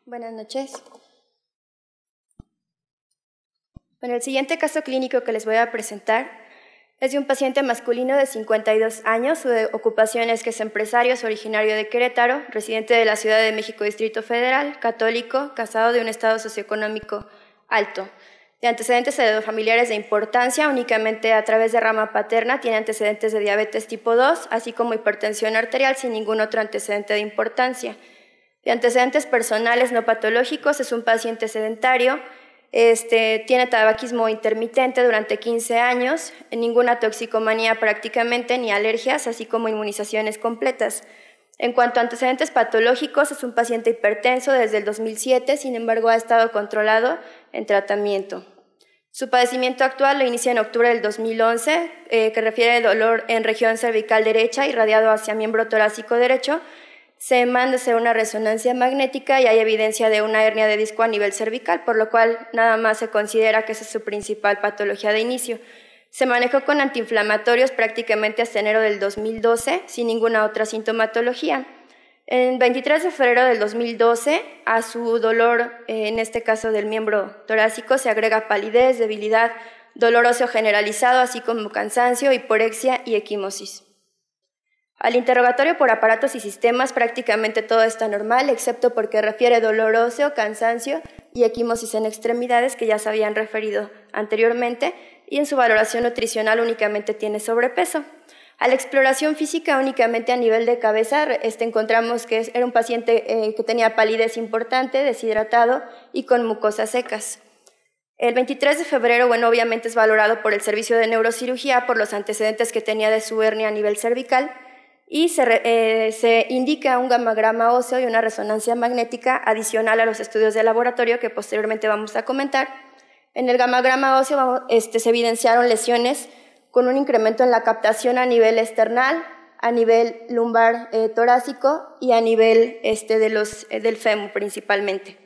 Buenas noches. Bueno, el siguiente caso clínico que les voy a presentar es de un paciente masculino de 52 años. Su ocupación es que es empresario, es originario de Querétaro, residente de la Ciudad de México, Distrito Federal, católico, casado de un estado socioeconómico alto. De antecedentes familiares de importancia, únicamente a través de rama paterna, tiene antecedentes de diabetes tipo 2, así como hipertensión arterial sin ningún otro antecedente de importancia. De antecedentes personales no patológicos, es un paciente sedentario, tiene tabaquismo intermitente durante 15 años, ninguna toxicomanía prácticamente, ni alergias, así como inmunizaciones completas. En cuanto a antecedentes patológicos, es un paciente hipertenso desde el 2007, sin embargo ha estado controlado en tratamiento. Su padecimiento actual lo inicia en octubre del 2011, que refiere dolor en región cervical derecha irradiado hacia miembro torácico derecho. Se manda a hacer una resonancia magnética y hay evidencia de una hernia de disco a nivel cervical, por lo cual nada más se considera que esa es su principal patología de inicio. Se manejó con antiinflamatorios prácticamente hasta enero del 2012, sin ninguna otra sintomatología. El 23 de febrero del 2012, a su dolor, en este caso del miembro torácico, se agrega palidez, debilidad, dolor óseo generalizado, así como cansancio, hiporexia y equimosis. Al interrogatorio por aparatos y sistemas, prácticamente todo está normal, excepto porque refiere dolor óseo, cansancio y equimosis en extremidades, que ya se habían referido anteriormente, y en su valoración nutricional únicamente tiene sobrepeso. A la exploración física, únicamente a nivel de cabeza, encontramos que era un paciente que tenía palidez importante, deshidratado y con mucosas secas. El 23 de febrero, obviamente es valorado por el servicio de neurocirugía por los antecedentes que tenía de su hernia a nivel cervical, y se indica un gammagrama óseo y una resonancia magnética adicional a los estudios de laboratorio que posteriormente vamos a comentar. En el gammagrama óseo se evidenciaron lesiones con un incremento en la captación a nivel external, a nivel lumbar torácico y a nivel del fémur principalmente.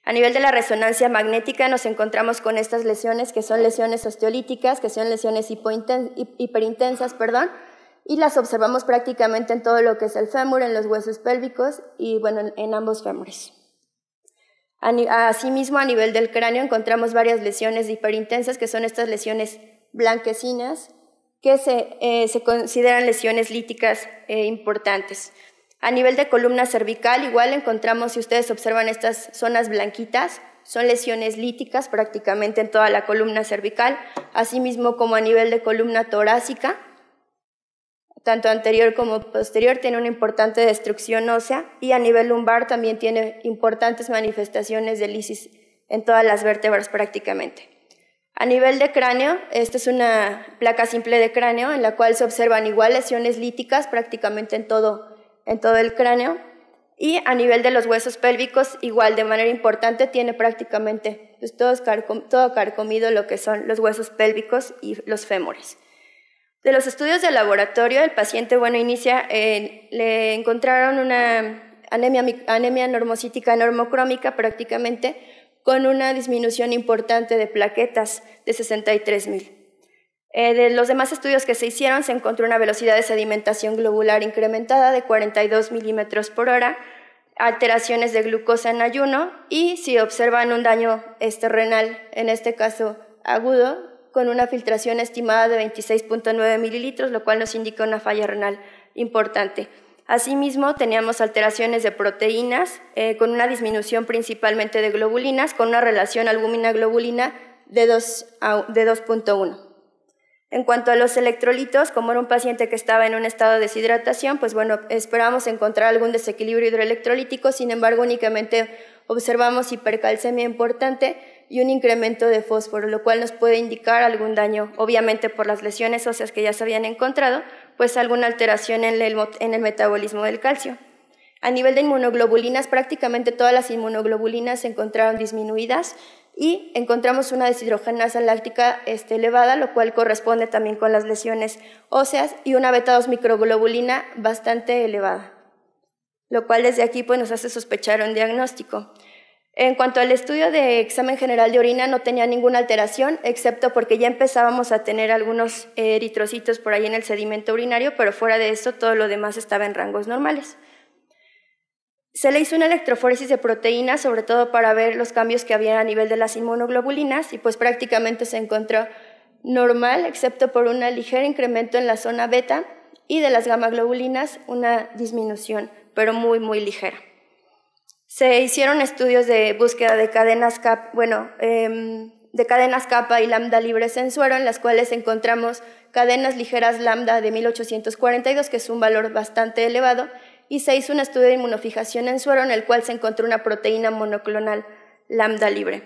A nivel de la resonancia magnética nos encontramos con estas lesiones que son lesiones osteolíticas, que son lesiones hiperintensas, y las observamos prácticamente en todo lo que es el fémur, en los huesos pélvicos y en ambos fémures. Asimismo, a nivel del cráneo encontramos varias lesiones hiperintensas, que son estas lesiones blanquecinas, que se consideran lesiones líticas importantes. A nivel de columna cervical, igual encontramos, si ustedes observan estas zonas blanquitas, son lesiones líticas prácticamente en toda la columna cervical, asimismo como a nivel de columna torácica, tanto anterior como posterior, tiene una importante destrucción ósea, y a nivel lumbar también tiene importantes manifestaciones de lisis en todas las vértebras prácticamente. A nivel de cráneo, esta es una placa simple de cráneo en la cual se observan igual lesiones líticas prácticamente en todo el cráneo, y a nivel de los huesos pélvicos, igual de manera importante, tiene prácticamente todo carcomido lo que son los huesos pélvicos y los fémures. De los estudios de laboratorio, el paciente inicia, le encontraron una anemia normocítica normocrómica prácticamente, con una disminución importante de plaquetas de 63,000. De los demás estudios que se hicieron, se encontró una velocidad de sedimentación globular incrementada de 42 milímetros por hora, alteraciones de glucosa en ayuno, y si observan un daño renal, en este caso agudo, con una filtración estimada de 26,9 mililitros, lo cual nos indica una falla renal importante. Asimismo, teníamos alteraciones de proteínas, con una disminución principalmente de globulinas, con una relación albúmina-globulina de 2,1. En cuanto a los electrolitos, como era un paciente que estaba en un estado de deshidratación, esperábamos encontrar algún desequilibrio hidroelectrolítico, sin embargo, únicamente observamos hipercalcemia importante y un incremento de fósforo, lo cual nos puede indicar algún daño, obviamente por las lesiones óseas que ya se habían encontrado, alguna alteración en el metabolismo del calcio. A nivel de inmunoglobulinas, prácticamente todas las inmunoglobulinas se encontraron disminuidas y encontramos una deshidrogenasa láctica elevada, lo cual corresponde también con las lesiones óseas, y una beta-2 microglobulina bastante elevada, lo cual desde aquí nos hace sospechar un diagnóstico. En cuanto al estudio de examen general de orina, no tenía ninguna alteración, excepto porque ya empezábamos a tener algunos eritrocitos por ahí en el sedimento urinario, pero fuera de eso todo lo demás estaba en rangos normales. Se le hizo una electroforesis de proteínas, sobre todo para ver los cambios que había a nivel de las inmunoglobulinas, y pues prácticamente se encontró normal, excepto por un ligero incremento en la zona beta, y de las gamaglobulinas una disminución, pero muy, muy ligera. Se hicieron estudios de búsqueda de cadenas kappa y lambda libres en suero, en las cuales encontramos cadenas ligeras lambda de 1842, que es un valor bastante elevado, y se hizo un estudio de inmunofijación en suero en el cual se encontró una proteína monoclonal lambda libre.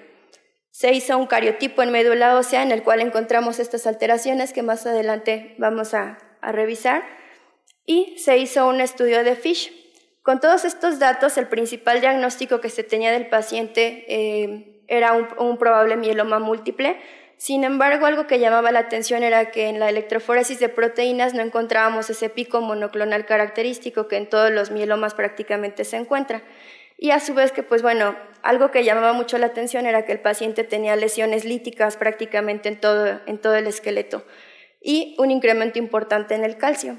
Se hizo un cariotipo en médula ósea en el cual encontramos estas alteraciones que más adelante vamos a revisar, y se hizo un estudio de FISH. Con todos estos datos, el principal diagnóstico que se tenía del paciente era un probable mieloma múltiple. Sin embargo, algo que llamaba la atención era que en la electroforesis de proteínas no encontrábamos ese pico monoclonal característico que en todos los mielomas prácticamente se encuentra. Y a su vez que, pues bueno, algo que llamaba mucho la atención era que el paciente tenía lesiones líticas prácticamente en todo el esqueleto y un incremento importante en el calcio.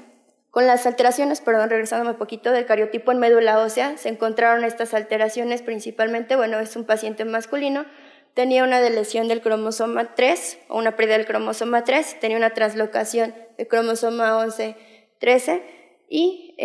Con las alteraciones, regresándome un poquito, del cariotipo en médula ósea, se encontraron estas alteraciones principalmente, bueno, es un paciente masculino, tenía una deleción del cromosoma 3 o una pérdida del cromosoma 3, tenía una translocación del cromosoma 11-13 y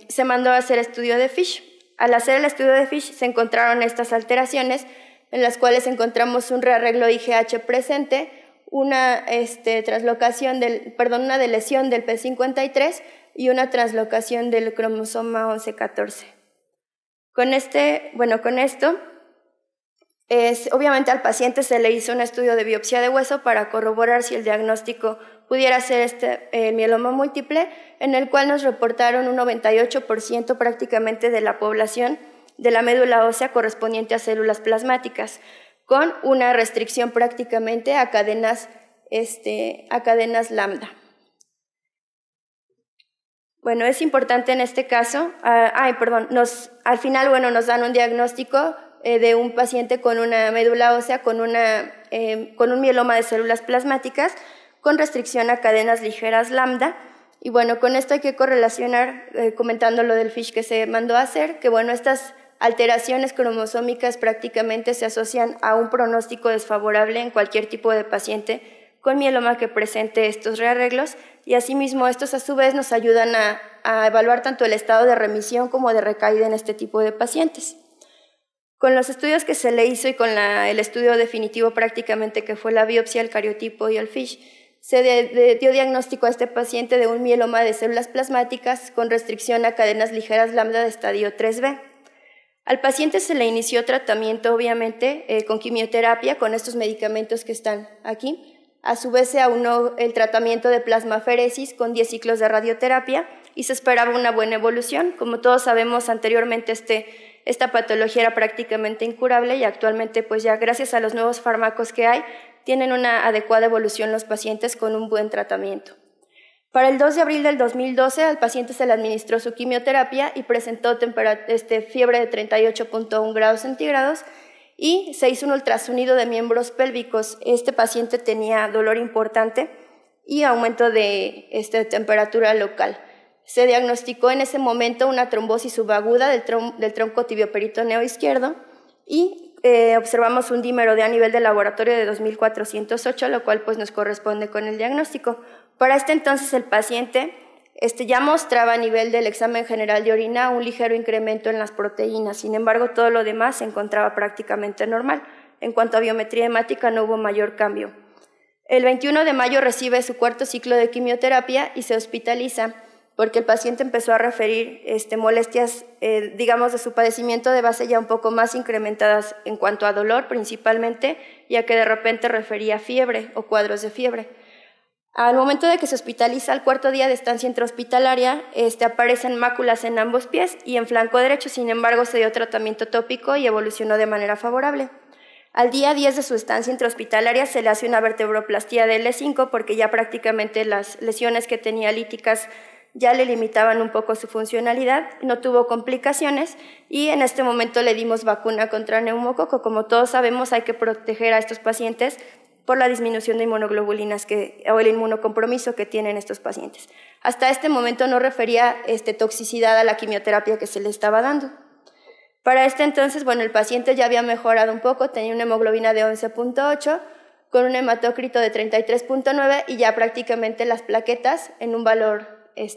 se mandó a hacer estudio de FISH. Al hacer el estudio de FISH se encontraron estas alteraciones en las cuales encontramos un rearreglo IGH presente, una una deleción del P53 y una translocación del cromosoma 11-14. Con esto, obviamente al paciente se le hizo un estudio de biopsia de hueso para corroborar si el diagnóstico pudiera ser mieloma múltiple, en el cual nos reportaron un 98% prácticamente de la población de la médula ósea correspondiente a células plasmáticas, con una restricción prácticamente a cadenas lambda. Bueno, es importante en este caso, al final nos dan un diagnóstico de un paciente con una médula ósea, con un mieloma de células plasmáticas, con restricción a cadenas ligeras lambda, y bueno, con esto hay que correlacionar, comentando lo del FISH que se mandó a hacer, que bueno, estas alteraciones cromosómicas prácticamente se asocian a un pronóstico desfavorable en cualquier tipo de paciente con mieloma que presente estos rearreglos, y asimismo estos a su vez nos ayudan a evaluar tanto el estado de remisión como de recaída en este tipo de pacientes. Con los estudios que se le hizo y con el estudio definitivo prácticamente que fue la biopsia, el cariotipo y el FISH, se dio diagnóstico a este paciente de un mieloma de células plasmáticas con restricción a cadenas ligeras lambda de estadio 3B. Al paciente se le inició tratamiento, obviamente, con quimioterapia, con estos medicamentos que están aquí. A su vez se aunó el tratamiento de plasmaferesis con 10 ciclos de radioterapia y se esperaba una buena evolución. Como todos sabemos, anteriormente esta patología era prácticamente incurable y actualmente, pues ya gracias a los nuevos fármacos que hay, tienen una adecuada evolución los pacientes con un buen tratamiento. Para el 2 de abril del 2012 al paciente se le administró su quimioterapia y presentó fiebre de 38.1 grados centígrados y se hizo un ultrasonido de miembros pélvicos. Este paciente tenía dolor importante y aumento de temperatura local. Se diagnosticó en ese momento una trombosis subaguda del tronco tibioperitoneo izquierdo y observamos un dímero a nivel de laboratorio de 2408, lo cual pues nos corresponde con el diagnóstico. Para este entonces el paciente ya mostraba a nivel del examen general de orina un ligero incremento en las proteínas, sin embargo todo lo demás se encontraba prácticamente normal. En cuanto a biometría hemática no hubo mayor cambio. El 21 de mayo recibe su cuarto ciclo de quimioterapia y se hospitaliza porque el paciente empezó a referir molestias, de su padecimiento de base ya un poco más incrementadas en cuanto a dolor principalmente, ya que de repente refería fiebre o cuadros de fiebre. Al momento de que se hospitaliza al cuarto día de estancia intrahospitalaria, aparecen máculas en ambos pies y en flanco derecho, sin embargo se dio tratamiento tópico y evolucionó de manera favorable. Al día 10 de su estancia intrahospitalaria se le hace una vertebroplastía de L5 porque ya prácticamente las lesiones que tenía líticas ya le limitaban un poco su funcionalidad, no tuvo complicaciones y en este momento le dimos vacuna contra neumococo. Como todos sabemos, hay que proteger a estos pacientes por la disminución de inmunoglobulinas o el inmunocompromiso que tienen estos pacientes. Hasta este momento no refería toxicidad a la quimioterapia que se le estaba dando. Para este entonces, bueno, el paciente ya había mejorado un poco, tenía una hemoglobina de 11.8, con un hematócrito de 33.9 y ya prácticamente las plaquetas en un valor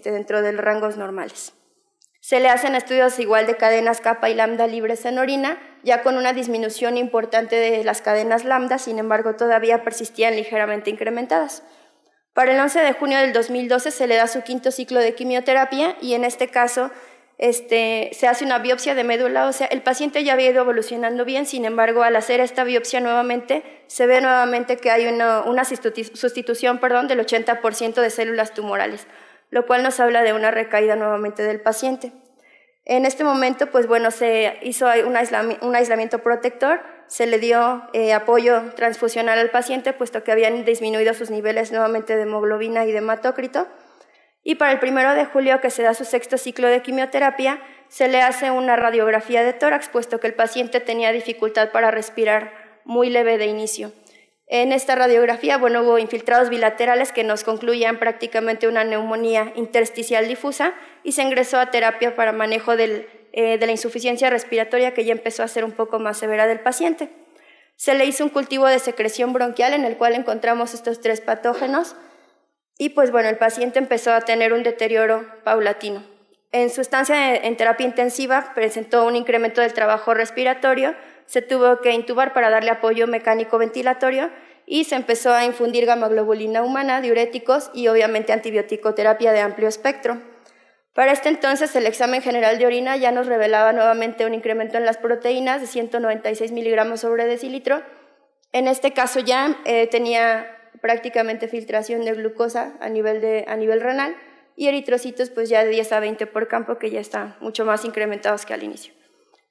dentro de los rangos normales. Se le hacen estudios igual de cadenas kappa y lambda libres en orina, ya con una disminución importante de las cadenas lambda, sin embargo todavía persistían ligeramente incrementadas. Para el 11 de junio del 2012 se le da su quinto ciclo de quimioterapia y en este caso se hace una biopsia de médula ósea. El paciente ya había ido evolucionando bien, sin embargo al hacer esta biopsia nuevamente se ve nuevamente que hay una sustitución del 80% de células tumorales, lo cual nos habla de una recaída nuevamente del paciente. En este momento, pues bueno, se hizo un aislamiento protector, se le dio apoyo transfusional al paciente, puesto que habían disminuido sus niveles nuevamente de hemoglobina y de hematócrito. Y para el 1 de julio, que se da su sexto ciclo de quimioterapia, se le hace una radiografía de tórax, puesto que el paciente tenía dificultad para respirar muy leve de inicio. En esta radiografía, bueno, hubo infiltrados bilaterales que nos concluían prácticamente una neumonía intersticial difusa y se ingresó a terapia para manejo de la insuficiencia respiratoria, que ya empezó a ser un poco más severa del paciente. Se le hizo un cultivo de secreción bronquial en el cual encontramos estos 3 patógenos y pues bueno, el paciente empezó a tener un deterioro paulatino. En su estancia en terapia intensiva presentó un incremento del trabajo respiratorio, se tuvo que intubar para darle apoyo mecánico ventilatorio y se empezó a infundir gammaglobulina humana, diuréticos y obviamente antibiótico-terapia de amplio espectro. Para este entonces el examen general de orina ya nos revelaba nuevamente un incremento en las proteínas de 196 miligramos sobre decilitro. En este caso ya tenía prácticamente filtración de glucosa a nivel renal y eritrocitos pues ya de 10 a 20 por campo, que ya están mucho más incrementados que al inicio.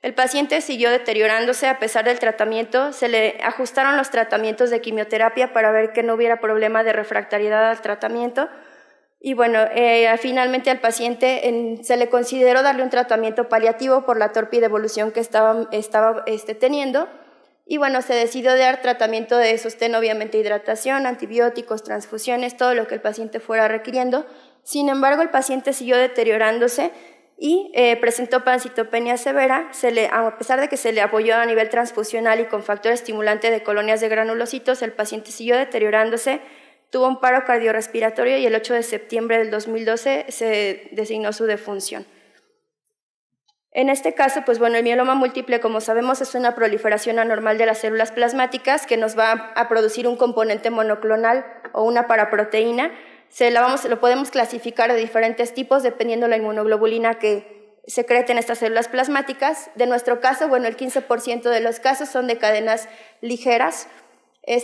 El paciente siguió deteriorándose a pesar del tratamiento, se le ajustaron los tratamientos de quimioterapia para ver que no hubiera problema de refractariedad al tratamiento y bueno, finalmente al paciente se le consideró darle un tratamiento paliativo por la tórpida evolución que estaba teniendo y bueno, se decidió dar tratamiento de sostén, obviamente hidratación, antibióticos, transfusiones, todo lo que el paciente fuera requiriendo. Sin embargo, el paciente siguió deteriorándose y presentó pancitopenia severa, a pesar de que se le apoyó a nivel transfusional y con factor estimulante de colonias de granulocitos, el paciente siguió deteriorándose, tuvo un paro cardiorrespiratorio y el 8 de septiembre del 2012 se designó su defunción. En este caso, pues bueno, el mieloma múltiple, como sabemos, es una proliferación anormal de las células plasmáticas que nos va a producir un componente monoclonal o una paraproteína. Lo podemos clasificar de diferentes tipos dependiendo de la inmunoglobulina que secreten estas células plasmáticas. De nuestro caso, bueno, el 15% de los casos son de cadenas ligeras.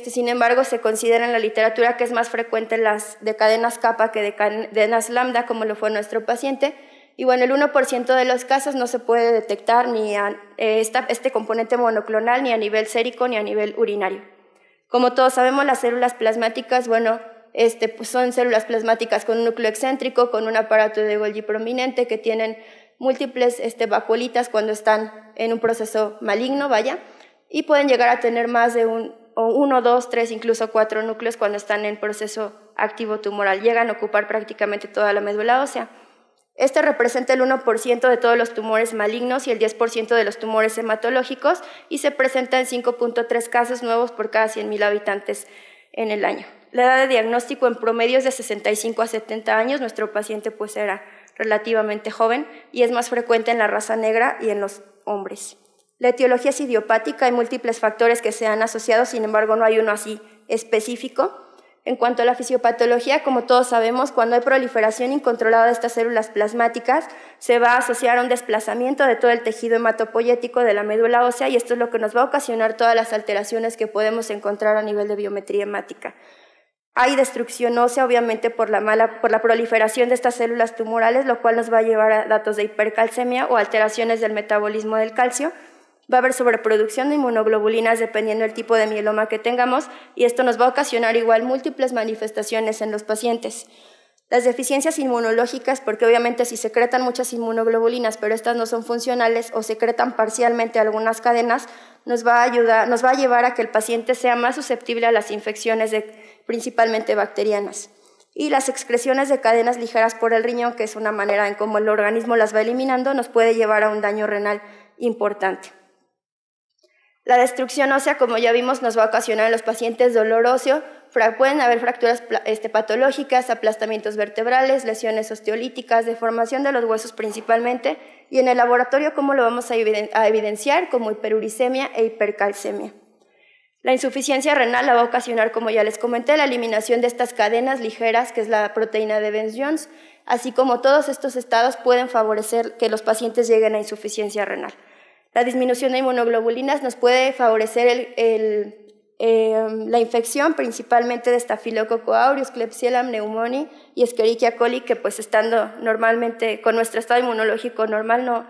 Sin embargo, se considera en la literatura que es más frecuente las de cadenas kappa que de cadenas lambda, como lo fue nuestro paciente. Y bueno, el 1% de los casos no se puede detectar ni este componente monoclonal ni a nivel sérico ni a nivel urinario. Como todos sabemos, las células plasmáticas, bueno, pues son células plasmáticas con un núcleo excéntrico, con un aparato de Golgi prominente, que tienen múltiples vacuolitas cuando están en un proceso maligno, y pueden llegar a tener más de 1, 2, 3, incluso 4 núcleos cuando están en proceso activo tumoral. Llegan a ocupar prácticamente toda la médula ósea. Este representa el 1% de todos los tumores malignos y el 10% de los tumores hematológicos y se presenta en 5.3 casos nuevos por cada 100.000 habitantes en el año. La edad de diagnóstico en promedio es de 65 a 70 años, nuestro paciente pues era relativamente joven y es más frecuente en la raza negra y en los hombres. La etiología es idiopática, hay múltiples factores que se han asociado, sin embargo no hay uno así específico. En cuanto a la fisiopatología, como todos sabemos, cuando hay proliferación incontrolada de estas células plasmáticas, se va a asociar a un desplazamiento de todo el tejido hematopoyético de la médula ósea y esto es lo que nos va a ocasionar todas las alteraciones que podemos encontrar a nivel de biometría hemática. Hay destrucción ósea, obviamente, por la proliferación de estas células tumorales, lo cual nos va a llevar a datos de hipercalcemia o alteraciones del metabolismo del calcio. Va a haber sobreproducción de inmunoglobulinas dependiendo del tipo de mieloma que tengamos y esto nos va a ocasionar igual múltiples manifestaciones en los pacientes. Las deficiencias inmunológicas, porque obviamente si secretan muchas inmunoglobulinas pero estas no son funcionales o secretan parcialmente algunas cadenas, nos va a llevar a que el paciente sea más susceptible a las infecciones principalmente bacterianas. Y las excreciones de cadenas ligeras por el riñón, que es una manera en cómo el organismo las va eliminando, nos puede llevar a un daño renal importante. La destrucción ósea, como ya vimos, nos va a ocasionar en los pacientes dolor óseo, pueden haber fracturas patológicas, aplastamientos vertebrales, lesiones osteolíticas, deformación de los huesos principalmente, y en el laboratorio, ¿cómo lo vamos a evidenciar? Como hiperuricemia e hipercalcemia. La insuficiencia renal la va a ocasionar, como ya les comenté, la eliminación de estas cadenas ligeras, que es la proteína de Bence-Jones, así como todos estos estados pueden favorecer que los pacientes lleguen a insuficiencia renal. La disminución de inmunoglobulinas nos puede favorecer la infección, principalmente de Staphylococcus aureus, Klebsiella pneumoniae y Escherichia coli, que pues estando normalmente con nuestro estado inmunológico normal,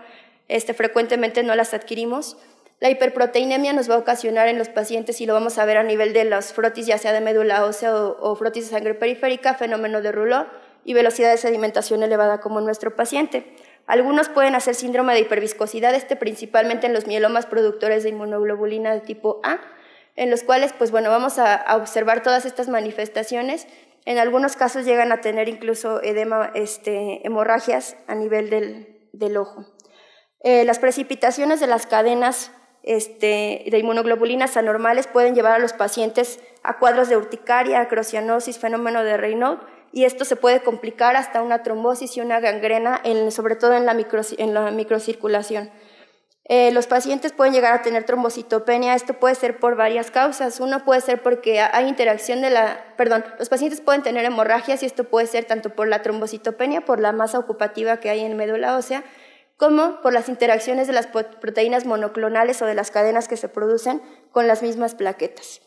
frecuentemente no las adquirimos. La hiperproteinemia nos va a ocasionar en los pacientes, y lo vamos a ver a nivel de los frotis, ya sea de médula ósea o frotis de sangre periférica, fenómeno de Rouleau y velocidad de sedimentación elevada como en nuestro paciente. Algunos pueden hacer síndrome de hiperviscosidad, principalmente en los mielomas productores de inmunoglobulina de tipo A, en los cuales vamos a observar todas estas manifestaciones. En algunos casos llegan a tener incluso edema, hemorragias a nivel del ojo. Las precipitaciones de las cadenas de inmunoglobulinas anormales pueden llevar a los pacientes a cuadros de urticaria, acrocianosis, fenómeno de Raynaud, y esto se puede complicar hasta una trombosis y una gangrena, sobre todo en la microcirculación. Los pacientes pueden llegar a tener trombocitopenia. Esto puede ser por varias causas. Uno puede ser porque hay interacción los pacientes pueden tener hemorragias, y esto puede ser tanto por la trombocitopenia, por la masa ocupativa que hay en médula ósea, como por las interacciones de las proteínas monoclonales o de las cadenas que se producen con las mismas plaquetas.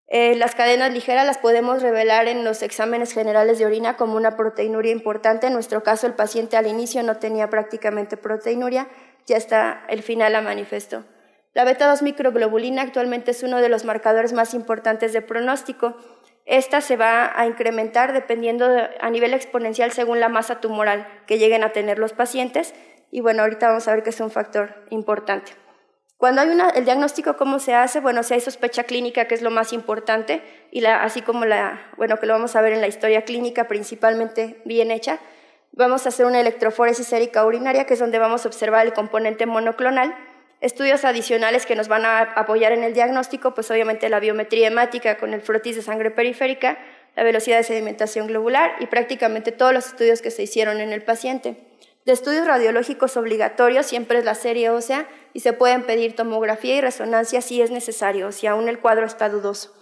Las cadenas ligeras las podemos revelar en los exámenes generales de orina como una proteinuria importante. En nuestro caso, el paciente al inicio no tenía prácticamente proteinuria, ya hasta el final la manifestó. La beta-2 microglobulina actualmente es uno de los marcadores más importantes de pronóstico. Esta se va a incrementar dependiendo a nivel exponencial según la masa tumoral que lleguen a tener los pacientes, y ahorita vamos a ver que es un factor importante. Cuando hay el diagnóstico, ¿cómo se hace? Si hay sospecha clínica, que es lo más importante, y así como que lo vamos a ver en la historia clínica principalmente bien hecha, vamos a hacer una electroforesis sérica urinaria, que es donde vamos a observar el componente monoclonal. Estudios adicionales que nos van a apoyar en el diagnóstico, obviamente la biometría hemática con el frotis de sangre periférica, la velocidad de sedimentación globular y prácticamente todos los estudios que se hicieron en el paciente. De estudios radiológicos obligatorios siempre es la serie ósea, y se pueden pedir tomografía y resonancia si es necesario, si aún el cuadro está dudoso.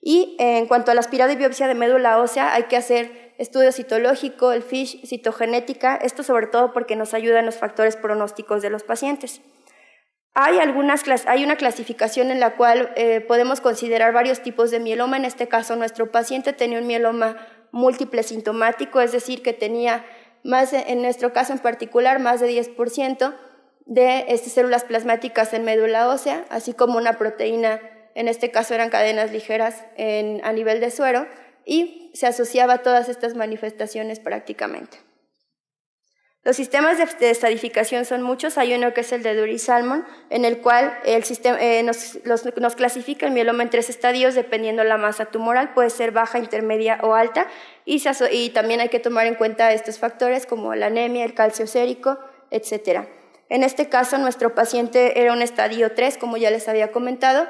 Y en cuanto a la aspirado y biopsia de médula ósea, hay que hacer estudio citológico, el FISH, citogenética, esto sobre todo porque nos ayudan los factores pronósticos de los pacientes. Hay una clasificación en la cual podemos considerar varios tipos de mieloma. En este caso, nuestro paciente tenía un mieloma múltiple sintomático, es decir, que tenía en nuestro caso en particular, más de 10% de células plasmáticas en médula ósea, así como una proteína, en este caso eran cadenas ligeras a nivel de suero, y se asociaba a todas estas manifestaciones prácticamente. Los sistemas de estadificación son muchos. Hay uno que es el de Dury-Salmon, en el cual el sistema nos clasifica el mieloma en 3 estadios dependiendo la masa tumoral, puede ser baja, intermedia o alta, y también hay que tomar en cuenta estos factores como la anemia, el calcio sérico, etc. En este caso, nuestro paciente era un estadio 3, como ya les había comentado.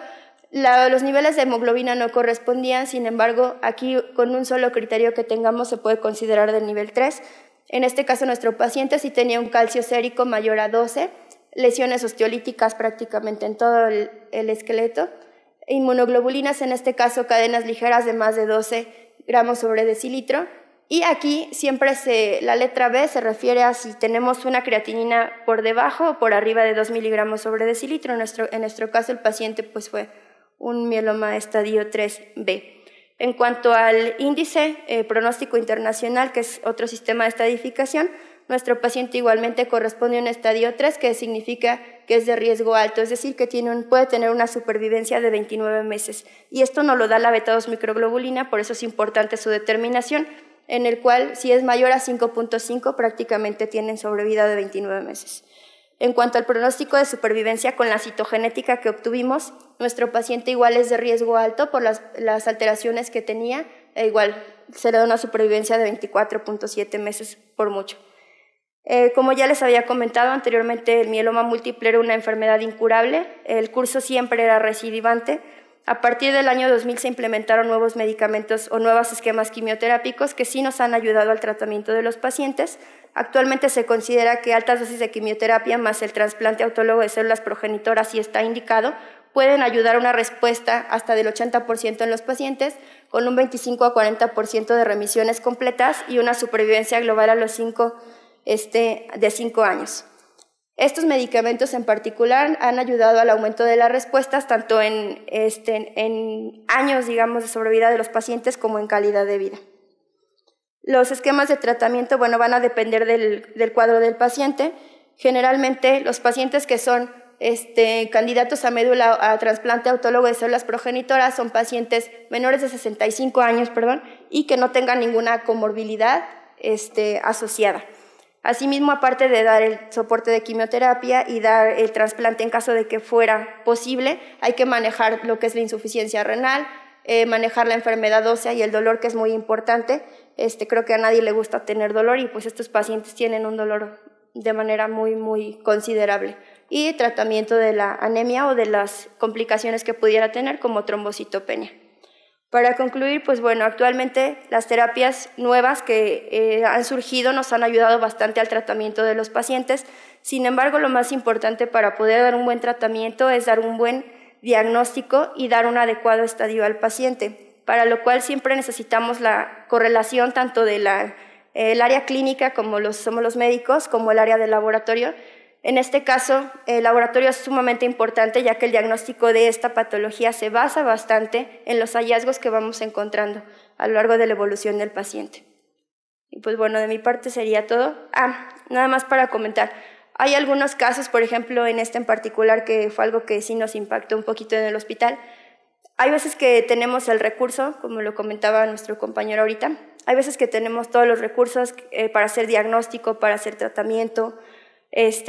Los niveles de hemoglobina no correspondían, sin embargo, aquí con un solo criterio que tengamos se puede considerar del nivel 3. En este caso, nuestro paciente sí tenía un calcio sérico mayor a 12, lesiones osteolíticas prácticamente en todo el esqueleto, inmunoglobulinas, en este caso cadenas ligeras de más de 12 gramos sobre decilitro, y aquí siempre la letra B se refiere a si tenemos una creatinina por debajo o por arriba de 2 miligramos sobre decilitro. En nuestro caso, el paciente fue un mieloma estadio 3B. En cuanto al índice pronóstico internacional, que es otro sistema de estadificación, nuestro paciente igualmente corresponde a un estadio 3, que significa que es de riesgo alto, es decir, que puede tener una supervivencia de 29 meses. Y esto nos lo da la beta-2 microglobulina, por eso es importante su determinación, en el cual si es mayor a 5.5 prácticamente tienen sobrevida de 29 meses. En cuanto al pronóstico de supervivencia con la citogenética que obtuvimos, nuestro paciente igual es de riesgo alto por las alteraciones que tenía, igual se le da una supervivencia de 24.7 meses por mucho. Como ya les había comentado anteriormente, el mieloma múltiple era una enfermedad incurable, el curso siempre era recidivante. A partir del año 2000 se implementaron nuevos medicamentos o nuevos esquemas quimioterápicos que sí nos han ayudado al tratamiento de los pacientes. Actualmente se considera que altas dosis de quimioterapia más el trasplante autólogo de células progenitoras, si está indicado, pueden ayudar a una respuesta hasta del 80% en los pacientes, con un 25 a 40% de remisiones completas y una supervivencia global a los 5 años. Estos medicamentos en particular han ayudado al aumento de las respuestas, tanto en años, digamos, de sobrevida de los pacientes como en calidad de vida. Los esquemas de tratamiento, bueno, van a depender del cuadro del paciente. Generalmente, los pacientes que son candidatos a trasplante autólogo de células progenitoras son pacientes menores de 65 años, y que no tengan ninguna comorbilidad asociada. Asimismo, aparte de dar el soporte de quimioterapia y dar el trasplante en caso de que fuera posible, hay que manejar lo que es la insuficiencia renal, manejar la enfermedad ósea y el dolor, que es muy importante. Creo que a nadie le gusta tener dolor y pues estos pacientes tienen un dolor de manera muy, muy considerable. Y tratamiento de la anemia o de las complicaciones que pudiera tener, como trombocitopenia. Para concluir, pues bueno, actualmente las terapias nuevas que han surgido nos han ayudado bastante al tratamiento de los pacientes. Sin embargo, lo más importante para poder dar un buen tratamiento es dar un buen diagnóstico y dar un adecuado estadio al paciente, para lo cual siempre necesitamos la correlación tanto de el área clínica, como somos los médicos, como el área del laboratorio. En este caso, el laboratorio es sumamente importante, ya que el diagnóstico de esta patología se basa bastante en los hallazgos que vamos encontrando a lo largo de la evolución del paciente. Y pues bueno, de mi parte sería todo. Nada más para comentar. Hay algunos casos, por ejemplo, en en particular, que fue algo que sí nos impactó un poquito en el hospital. Hay veces que tenemos el recurso, como lo comentaba nuestro compañero ahorita, hay veces que tenemos todos los recursos para hacer diagnóstico, para hacer tratamiento,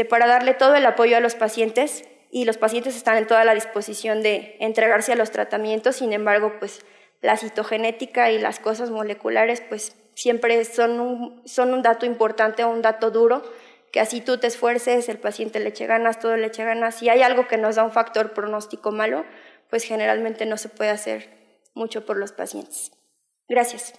para darle todo el apoyo a los pacientes, y los pacientes están en toda la disposición de entregarse a los tratamientos. Sin embargo, pues la citogenética y las cosas moleculares pues siempre son un dato importante o un dato duro, que así tú te esfuerces, el paciente le eche ganas, todo le eche ganas. Si hay algo que nos da un factor pronóstico malo, pues generalmente no se puede hacer mucho por los pacientes. Gracias.